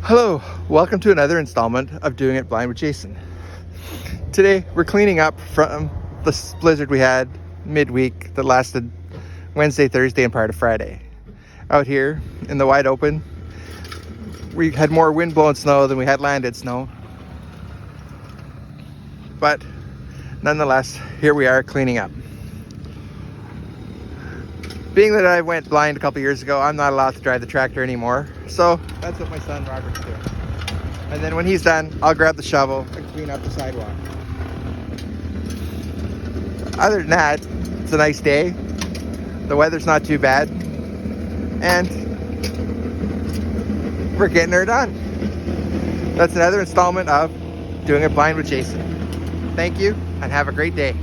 Hello, welcome to another installment of Doing It Blind with Jason. Today we're cleaning up from the blizzard we had midweek that lasted Wednesday, Thursday, and part of Friday. Out here in the wide open, we had more wind-blown snow than we had landed snow. But nonetheless, here we are cleaning up. Being that I went blind a couple years ago, I'm not allowed to drive the tractor anymore. So that's what my son Robert's doing. And then when he's done, I'll grab the shovel and clean up the sidewalk. Other than that, it's a nice day. The weather's not too bad. And we're getting her done. That's another installment of Doing It Blind with Jason. Thank you and have a great day.